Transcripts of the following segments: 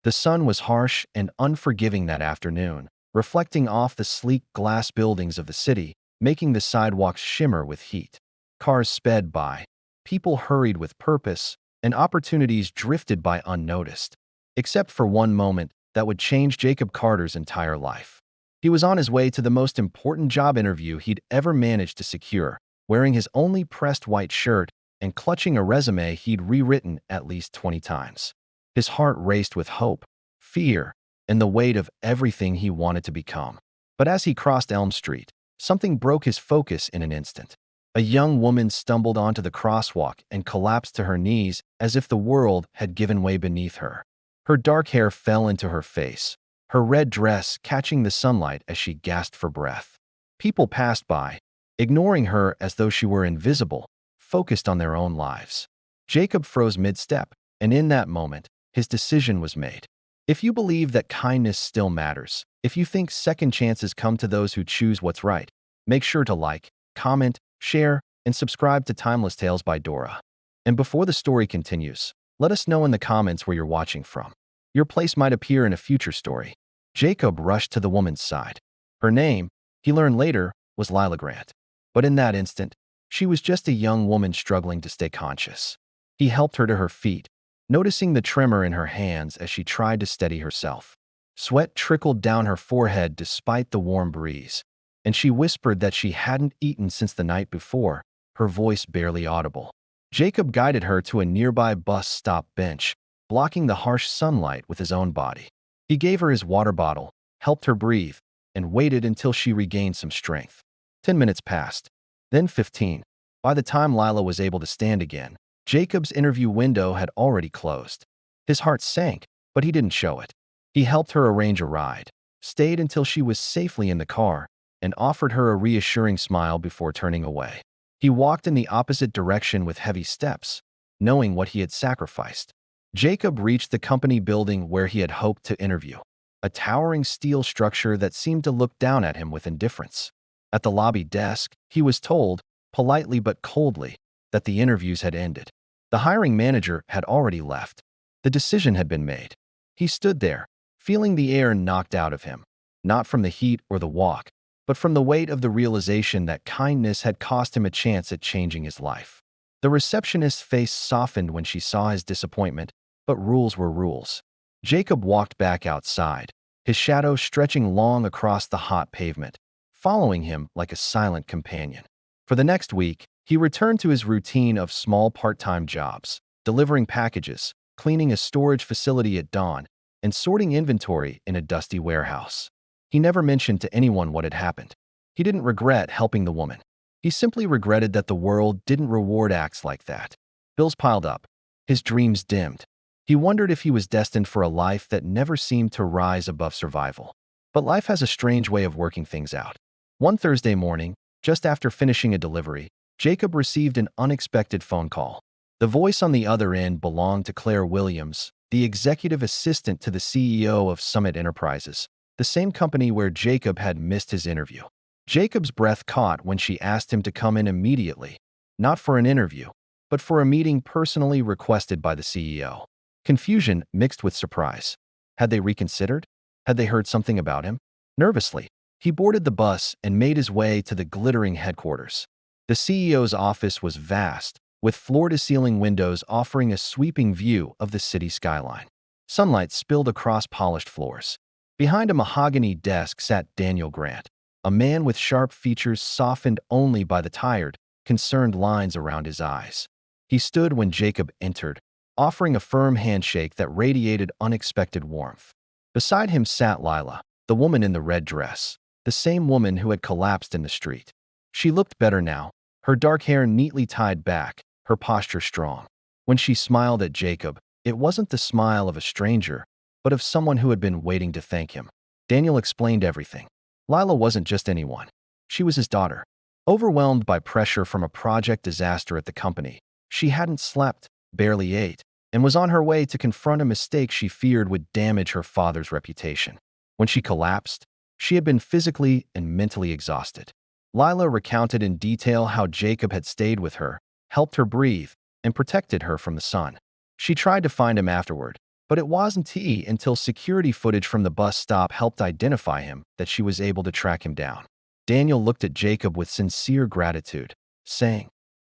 The sun was harsh and unforgiving that afternoon, reflecting off the sleek glass buildings of the city, making the sidewalks shimmer with heat. Cars sped by, people hurried with purpose, and opportunities drifted by unnoticed. Except for one moment that would change Jacob Carter's entire life. He was on his way to the most important job interview he'd ever managed to secure, wearing his only pressed white shirt and clutching a resume he'd rewritten at least 20 times. His heart raced with hope, fear, and the weight of everything he wanted to become. But as he crossed Elm Street, something broke his focus in an instant. A young woman stumbled onto the crosswalk and collapsed to her knees as if the world had given way beneath her. Her dark hair fell into her face, her red dress catching the sunlight as she gasped for breath. People passed by, ignoring her as though she were invisible, focused on their own lives. Jacob froze mid-step, and in that moment, his decision was made. If you believe that kindness still matters, if you think second chances come to those who choose what's right, make sure to like, comment, share, and subscribe to Timeless Tales by Dora. And before the story continues, let us know in the comments where you're watching from. Your place might appear in a future story. Jacob rushed to the woman's side. Her name, he learned later, was Lila Grant. But in that instant, she was just a young woman struggling to stay conscious. He helped her to her feet, noticing the tremor in her hands as she tried to steady herself. Sweat trickled down her forehead despite the warm breeze, and she whispered that she hadn't eaten since the night before, her voice barely audible. Jacob guided her to a nearby bus stop bench, blocking the harsh sunlight with his own body. He gave her his water bottle, helped her breathe, and waited until she regained some strength. 10 minutes passed, then 15. By the time Lila was able to stand again, Jacob's interview window had already closed. His heart sank, but he didn't show it. He helped her arrange a ride, stayed until she was safely in the car, and offered her a reassuring smile before turning away. He walked in the opposite direction with heavy steps, knowing what he had sacrificed. Jacob reached the company building where he had hoped to interview, a towering steel structure that seemed to look down at him with indifference. At the lobby desk, he was told, politely but coldly, that the interviews had ended. The hiring manager had already left. The decision had been made. He stood there, feeling the air knocked out of him, not from the heat or the walk, but from the weight of the realization that kindness had cost him a chance at changing his life. The receptionist's face softened when she saw his disappointment, but rules were rules. Jacob walked back outside, his shadow stretching long across the hot pavement, following him like a silent companion. For the next week, he returned to his routine of small part-time jobs, delivering packages, cleaning a storage facility at dawn, and sorting inventory in a dusty warehouse. He never mentioned to anyone what had happened. He didn't regret helping the woman. He simply regretted that the world didn't reward acts like that. Bills piled up. His dreams dimmed. He wondered if he was destined for a life that never seemed to rise above survival. But life has a strange way of working things out. One Thursday morning, just after finishing a delivery, Jacob received an unexpected phone call. The voice on the other end belonged to Claire Williams, the executive assistant to the CEO of Summit Enterprises, the same company where Jacob had missed his interview. Jacob's breath caught when she asked him to come in immediately, not for an interview, but for a meeting personally requested by the CEO. Confusion mixed with surprise. Had they reconsidered? Had they heard something about him? Nervously, he boarded the bus and made his way to the glittering headquarters. The CEO's office was vast, with floor-to-ceiling windows offering a sweeping view of the city skyline. Sunlight spilled across polished floors. Behind a mahogany desk sat Daniel Grant, a man with sharp features softened only by the tired, concerned lines around his eyes. He stood when Jacob entered, offering a firm handshake that radiated unexpected warmth. Beside him sat Lila, the woman in the red dress, the same woman who had collapsed in the street. She looked better now, her dark hair neatly tied back, her posture strong. When she smiled at Jacob, it wasn't the smile of a stranger, but of someone who had been waiting to thank him. Daniel explained everything. Lila wasn't just anyone. She was his daughter. Overwhelmed by pressure from a project disaster at the company, she hadn't slept, barely ate, and was on her way to confront a mistake she feared would damage her father's reputation. When she collapsed, she had been physically and mentally exhausted. Lila recounted in detail how Jacob had stayed with her, helped her breathe, and protected her from the sun. She tried to find him afterward, But it wasn't he until security footage from the bus stop helped identify him that she was able to track him down. Daniel looked at Jacob with sincere gratitude, saying,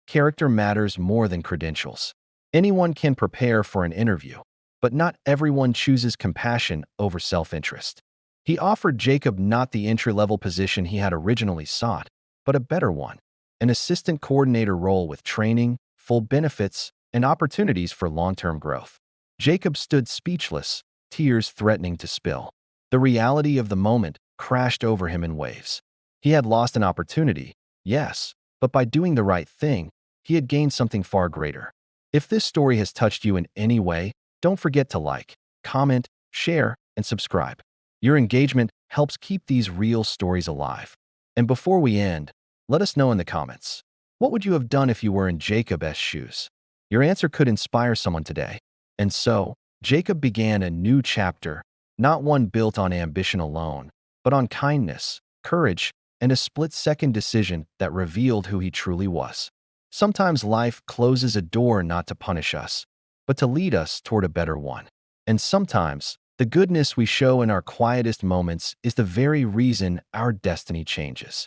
"Character matters more than credentials. Anyone can prepare for an interview, but not everyone chooses compassion over self-interest." He offered Jacob not the entry-level position he had originally sought, but a better one, an assistant coordinator role with training, full benefits, and opportunities for long-term growth. Jacob stood speechless, tears threatening to spill. The reality of the moment crashed over him in waves. He had lost an opportunity, yes, but by doing the right thing, he had gained something far greater. If this story has touched you in any way, don't forget to like, comment, share, and subscribe. Your engagement helps keep these real stories alive. And before we end, let us know in the comments, what would you have done if you were in Jacob's shoes? Your answer could inspire someone today. And so, Jacob began a new chapter, not one built on ambition alone, but on kindness, courage, and a split-second decision that revealed who he truly was. Sometimes life closes a door not to punish us, but to lead us toward a better one. And sometimes, the goodness we show in our quietest moments is the very reason our destiny changes.